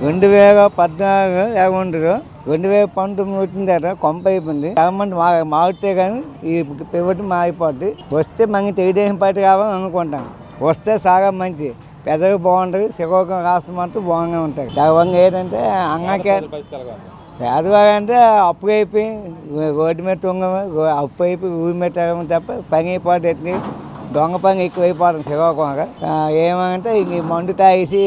2014 ఏమంటారు 2019 వచ్చిన తర్వాత కొంప అయిపోయింది. గవర్నమెంట్ మారితే కానీ ఈ ప్రభుత్వం మారిపోద్ది. వస్తే మనకి తెలుగుదేశం పార్టీ కావాలని అనుకుంటాం. వస్తే సాగా మంచి పెద్దగా బాగుంటుంది. శ్రీకాకుళం రాష్ట్రం అంతా బాగానే ఉంటుంది. దానివల్ల ఏంటంటే అన్నకే పేదవాడు అంటే అప్పు అయిపోయి రోడ్డు మీద తొంగము, అప్పు అయిపోయి ఊరి మీద తిరగము తప్ప పని అయిపోతుంది. దొంగ పని ఎక్కువైపోతుంది శ్రీకాకుళంగా. ఏమంటే ఈ మందు తాగేసి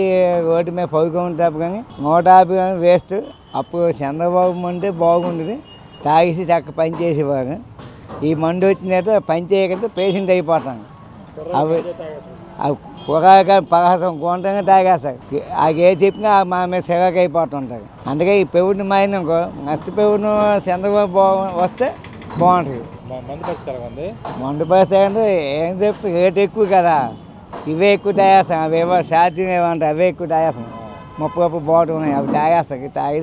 రోడ్డు మీద పడుకోండి తప్ప కానీ 150 వేస్ట్. అప్పుడు చంద్రబాబు మంటే బాగుండేది. తాగేసి చక్క పని చేసేవారు. ఈ మందు వచ్చిన తర్వాత పని చేయకపోతే పేషెంట్ అయిపోతాను. అవి కూరగాయ పరహసం గుంటంగా తాగేస్తారు. అది ఏ చెప్పినా మా మీద సిగకి అయిపోతుంటారు. అందుకే ఈ ప్రభుత్వం మారినాకో నెక్స్ట్ ప్రభుత్వం చంద్రబాబు వస్తే బాగుంటుంది. మందు పరిస్థితి అంటే ఏం చెప్తే రేటు ఎక్కువ కదా, ఇవే ఎక్కువ తాగేస్తాం. అవేవో ఛార్జింగ్ ఏమంటారు అవే ఎక్కువ తాగేస్తాం. 30 బాటిల్ ఉన్నాయి అవి తాగేస్తాం. తాగి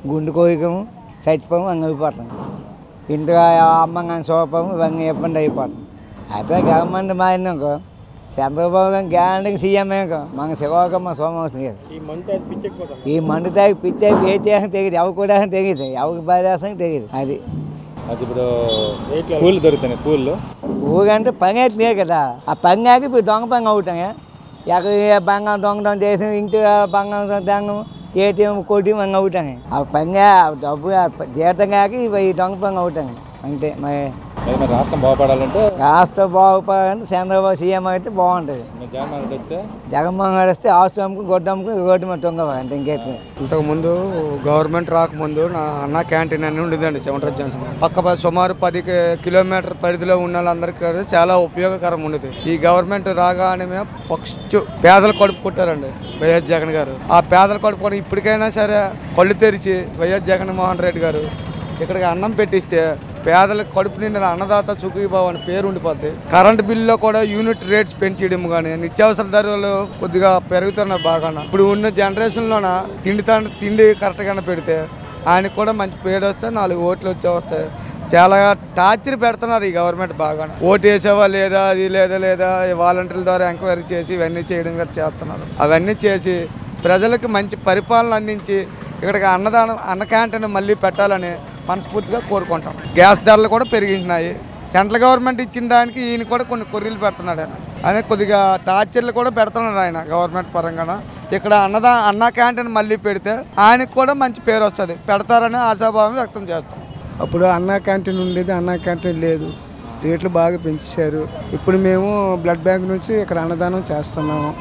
గుండు కోయకము చచ్చిపోము అన్నీ అయిపోతాం. ఇంట్లో అమ్మంగా చూపము ఇవన్నీ ఇబ్బంది అయిపోతాం. అయితే గవర్నమెంట్ మారినాకో చంద్రబాబు గారు గ్యారంటీకి సీఎంఏ మన శ్రీకాకుళం సోమవసం లేదు. ఈ మందు తాగి పిచ్చి ఏ చేసిన తెలియదు, ఎవరు కూడా తెలియదు, ఎవరికి బాధేస్తానికి తెలియదు. అది ఇప్పుడు పూలు దొరుకుతాయి. పూలు ఊరంటే పని అయితే లేదు కదా. ఆ పని కాక ఇప్పుడు దొంగ పని అవుతాయి. ఎక్కడ బంగారం దొంగతనం చేసి ఇంటి బంగారం దొంగ ఏటీఎం కొట్టి మనం అవుతాయి. ఆ పని డబ్బు జీతం కాక ఈ దొంగ పని అవుతాయి అంతే. మరి రాష్ట్రం బాగుపడాలంటే చంద్రబాబు సీఎం అయితే బాగుంటుంది. జగన్మోహన్ రెడ్డి వస్తే ఆస్తు అమ్ముకు గొడ్డు అమ్ముకు రోడ్డు మీద తొంగ అంటే ఇంకేపు. ఇంతకుముందు గవర్నమెంట్ రాకముందు నా అన్న క్యాంటీన్ అని ఉండేదండి సెవెంటర్ జంక్షన్ పక్క. సుమారు 10 కిలోమీటర్ పరిధిలో ఉన్న వాళ్ళందరికీ చాలా ఉపయోగకరం ఉండేది. ఈ గవర్నమెంట్ రాగానే ఫస్ట్ పేదలు కడుపు కొట్టారండి వైఎస్ జగన్ గారు. ఆ పేదలు కడుపు కొట్టి ఇప్పటికైనా సరే కళ్ళు తెరిచి వైఎస్ జగన్మోహన్ రెడ్డి గారు ఇక్కడికి అన్నం పెట్టిస్తే పేదలకు కడుపు నిండిన అన్నదాత సుఖీభావ అని పేరు ఉండిపోద్ది. కరెంట్ బిల్లులో కూడా యూనిట్ రేట్స్ పెంచేయడం కానీ నిత్యావసర ధరలు కొద్దిగా పెరుగుతున్నాయి బాగా. ఇప్పుడు ఉన్న జనరేషన్లోన తిండి కరెక్ట్గానే పెడితే ఆయనకు కూడా మంచి పేరు వస్తే 4 ఓట్లు వస్తాయి. చాలా టార్చర్ పెడుతున్నారు ఈ గవర్నమెంట్ బాగా. ఓటు వేసేవా లేదా, అది లేదా వాలంటీర్ల ద్వారా ఎంక్వైరీ చేసి ఇవన్నీ చేయడం కూడా చేస్తున్నారు. అవన్నీ చేసి ప్రజలకు మంచి పరిపాలన అందించి ఇక్కడికి అన్న క్యాంటీన్ మళ్ళీ పెట్టాలని మనస్ఫూర్తిగా కోరుకుంటాం. గ్యాస్ ధరలు కూడా పెరిగినాయి. సెంట్రల్ గవర్నమెంట్ ఇచ్చిన దానికి ఈయన కూడా కొన్ని కొర్రీలు పెడుతున్నాడు. ఆయన కొద్దిగా టార్చర్లు కూడా పెడుతున్నాడు ఆయన గవర్నమెంట్ పరంగా. ఇక్కడ అన్న క్యాంటీన్ మళ్ళీ పెడితే ఆయనకు కూడా మంచి పేరు వస్తుంది, పెడతారని ఆశాభావం వ్యక్తం చేస్తాం. అప్పుడు అన్న క్యాంటీన్ ఉండేది, అన్న క్యాంటీన్ లేదు. రేట్లు బాగా పెంచేశారు. ఇప్పుడు మేము బ్లడ్ బ్యాంక్ నుంచి ఇక్కడ అన్నదానం చేస్తున్నాము.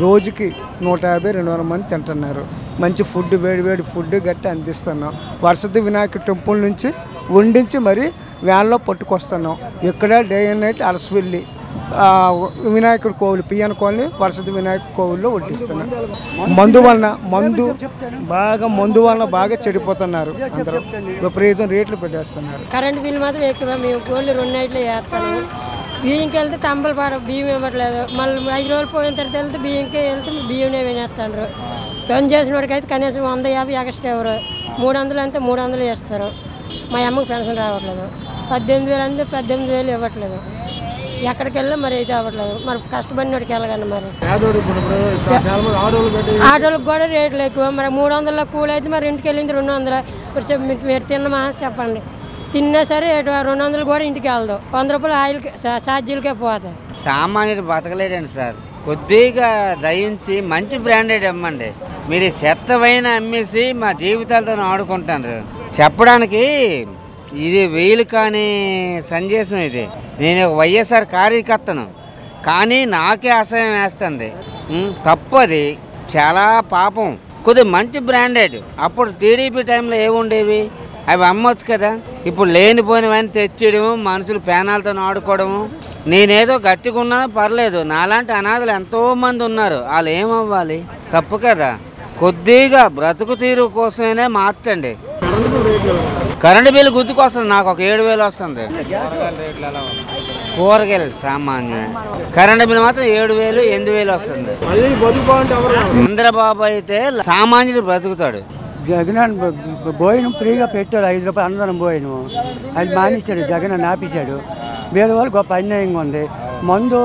రోజుకి 150-200 మంది తింటున్నారు. మంచి ఫుడ్, వేడి ఫుడ్ గట్టి అందిస్తున్నాం. వరసతి వినాయక టెంపుల్ నుంచి వండించి మరి వ్యాన్లో పట్టుకొస్తున్నాం. ఇక్కడ డే అండ్ నైట్ అరసవెల్లి వినాయకుడి కోవిలు పిఎన్ కాలనీ వరసతి వినాయక కోవిల్లో వడ్డిస్తున్నాం. మందు వలన బాగా చెడిపోతున్నారు. అందరూ విపరీతం రేట్లు పెట్టేస్తున్నారు. కరెంట్ బిల్ మాత్రం ఎక్కువ. మేము కోళ్ళు 2 నైట్లు వేస్తాము. బియ్యంకి వెళ్తే తంబలపాడు బియ్యం ఇవ్వట్లేదు. మళ్ళీ 5 రోజులు పోయిన తర్వాత వెళ్తే బియ్యంకి వెళ్తే బియ్యంనే వినేస్తాడు. పని చేసిన వాడికి అయితే కనీసం 150 ఎక్స్ట్రా ఎవరు 300 అంటే 300 ఇస్తారు. మా అమ్మకి పెన్షన్ రావట్లేదు. 18,000 అంటే 18,000 ఇవ్వట్లేదు. ఎక్కడికి వెళ్ళా మరి అయితే అవ్వట్లేదు. మరి కష్టపడిన వాడికి వెళ్ళగండి. మరి ఆటోలకు కూడా రేట్లు ఎక్కువ. మరి 300 కూలి అయితే మరి ఇంటికి వెళ్ళింది 200. మరి మీరు తిన్నమా చెప్పండి. తిన్నా సరే 200 కూడా ఇంటికి వెళ్దాం. 100 రూపాయలు ఆయిల్ ఛార్జీలకే పోతాయి. సామాన్యుడు బతకలేడండి సార్. కొద్దిగా దయించి మంచి బ్రాండెడ్ అమ్మండి. మీరు చెత్తవైన అమ్మేసి మా జీవితాలతో ఆడుకుంటారు. చెప్పడానికి ఇది వీలు కానీ సందేశం. ఇది నేను వైఎస్ఆర్ కార్యకర్తను, కానీ నాకే అసహ్యం వేస్తుంది. తప్పది, చాలా పాపం. కొద్దిగా మంచి బ్రాండెడ్. అప్పుడు టీడీపీ టైంలో ఏముండేవి, అవి అమ్మొచ్చు కదా. ఇప్పుడు లేనిపోయినవన్నీ తెచ్చేయడము, మనుషులు పేనాలతో ఆడుకోవడము. నేనేదో గట్టిగా ఉన్నానో పర్లేదు, నాలాంటి అనాథలు ఎంతోమంది ఉన్నారు. వాళ్ళు ఏమవ్వాలి? తప్పు కదా. కొద్దిగా బ్రతుకు తీరు కోసమైనా మార్చండి. కరెంటు బిల్లు గుర్తుకొస్తుంది. నాకు ఒక 7,000 వస్తుంది. కూరగాయలు సామాన్యం. కరెంటు బిల్లు మాత్రం 7,000, 8,000 వస్తుంది. చంద్రబాబు అయితే సామాన్యుడు బ్రతుకుతాడు. జగన్ భోజనం ఫ్రీగా పెట్టాడు. 5 రూపాయలు అన్నదానం భోజనం అది మానేశాడు. జగన్ ఆపేశాడు. పేదవాళ్ళు గొప్ప అన్యాయంగా ఉంది. మందు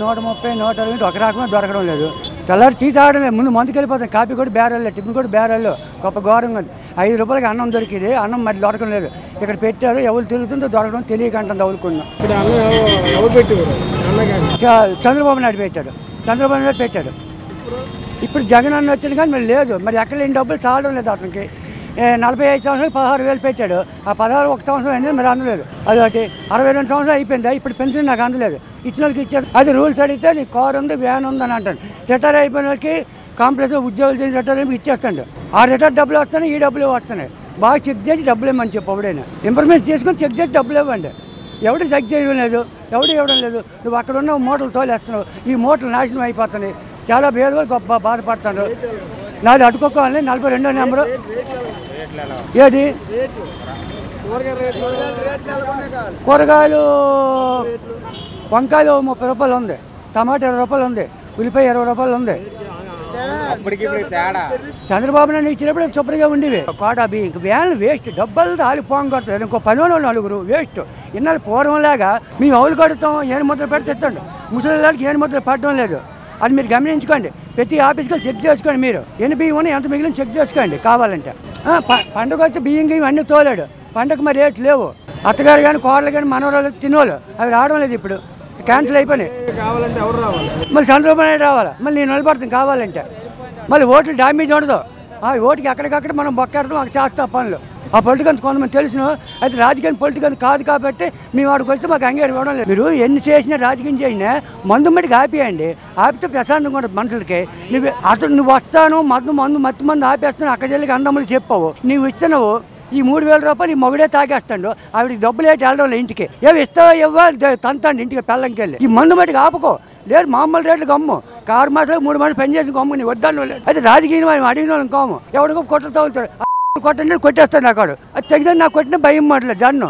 130, 120 ఒక రకమే దొరకడం లేదు. తెల్లారి టీ తాగడం లేదు, ముందు మందుకు వెళ్ళిపోతాం. కాఫీ కూడా బేరాలు, టిఫిన్ కూడా బేరాలు, గొప్ప ఘోరంగా ఉంది. 5 రూపాయలకి అన్నం దొరికింది, అన్నం మరి దొరకడం లేదు. ఇక్కడ పెట్టారు, ఎవరు తిరుగుతుందో దొరకడం తెలియకంటుంది అవులుకున్నాం. చంద్రబాబు నాయుడు పెట్టాడు, చంద్రబాబు నాయుడు పెట్టాడు. ఇప్పుడు జగన్ అన్న వచ్చింది కానీ మరి లేదు. మరి ఎక్కడ లేని డబ్బులు చాలడం లేదు. అతనికి 45 సంవత్సరాలు 16,000 పెట్టాడు. ఆ 16 ఒక సంవత్సరం అయింది, మరి అందలేదు. అదొకటి 62 సంవత్సరాలు అయిపోయింది. ఇప్పుడు పెన్షన్ నాకు అందలేదు. ఇచ్చిన వాళ్ళకి ఇచ్చేది. అది రూల్స్ అడిగితే నీకు కారు ఉంది, వ్యాన్ ఉంది అని అంటాను. రిటైర్ అయిపోయిన వాళ్ళకి కాంప్లెక్స్ ఉద్యోగులు చేసి రిటైర్ అయిపోయి ఇచ్చేస్తాడు. ఆ రిటైర్ డబ్బులు వస్తున్నాయి, ఈ డబ్బులు వస్తున్నాయి. బాగా చెక్ చేసి డబ్బులు ఇవ్వమని చెప్పు. ఎవడైనా ఇన్ఫర్మేషన్ చేసుకొని చెక్ చేసి డబ్బులు ఇవ్వండి. ఎవడు చెక్ చేయడం లేదు, ఎవడు ఇవ్వడం లేదు. నువ్వు అక్కడ ఉన్న మూటలు తోలేస్తున్నావు. ఈ మూటలు నాశనం అయిపోతున్నాయి. చాలా పేదవాళ్ళు గొప్ప బాధపడుతున్నారు. నాది అడ్డుకోవాలని 42వ నెంబరు. ఏది కూరగాయలు, వంకాయలు 30 రూపాయలు ఉంది, టమాటా 20 రూపాయలు ఉంది, ఉల్లిపాయ 20 రూపాయలు ఉంది. చంద్రబాబు నాయుడు ఇచ్చినప్పుడు శుభ్రంగా ఉండేవి. కోటా బియ్యం వ్యాన్లు వేస్ట్, డబ్బులు తాలి పోంగొడుతుంది. ఇంకో 10 వాళ్ళు 4 వేస్ట్. ఇన్నాళ్ళు పూర్వంలాగా మేము అవులు కడుతాం, 8 ముద్దలు పెడితే ఇస్తాండి. ముసలిళ్ళకి 8 ముద్దలు పడడం లేదు. అది మీరు గమనించుకోండి. ప్రతి ఆఫీస్కి చెక్ చేసుకోండి. మీరు ఎన్ని బియ్యం ఉన్నాయి, ఎంత మిగిలిన చెక్ చేసుకోండి కావాలంటే. పండుగ వచ్చి బియ్యం గియ్యం అన్నీ తోలాడు. పండుగ మరి రేట్లు లేవు. అత్తగారు కానీ కోడలు కానీ మనవరాలు తినోళ్ళు అవి రావడం లేదు. ఇప్పుడు క్యాన్సిల్ అయిపోయినాయి. మళ్ళీ చంద్రబాబు నాయుడు రావాలి, మళ్ళీ నేను నిలబడతాను కావాలంటే. మళ్ళీ ఓట్లు డ్యామేజ్ ఉండదు. ఆ ఓటుకి ఎక్కడికక్కడ మనం బొక్కెడతాం, అక్కడ చేస్తాం పనులు. ఆ పొలిటికల్ కొంతమంది తెలుసును. అయితే రాజకీయం పొలిటికల్ కాదు కాబట్టి మేము వాడికి వస్తే మాకు అంగీకారం ఇవ్వడం లేదు. మీరు ఎన్ని చేసినా రాజకీయం చేసినా మందు మట్టికి ఆపేయండి. ఆపితే ప్రశాంతంగా ఉంటుంది మనుషులకి. నువ్వు వస్తాను మత్తు మందు ఆపేస్తాను అక్కడ వెళ్ళి అందమ్మలు చెప్పావు. నువ్వు ఇస్తున్నావు ఈ 3,000 రూపాయలు ఈ మొగుడే తాగేస్తాడు. ఆవిడికి డబ్బులు ఏంటి వెళ్ళడం ఇంటికి. ఏమి ఇస్తావో ఇవ్వాలి, తంతండి ఇంటికి పెళ్ళంకి వెళ్ళి. ఈ మందు మట్టికి ఆపుకో. లేదు మామూలు రేట్లు గమ్ము. 6 మాసాలు 3 మంది పని చేసి గమ్ము. నీ వద్దాను లేదు. అయితే రాజకీయం అడిగిన వాళ్ళని కాము. ఎవడికో కొట్టలు తగులుతాడు. కొట్టండి కొట్టేస్తాడు నాకు. అది తెగితే నాకు కొట్టిన భయం మాటలేదు జన్ను.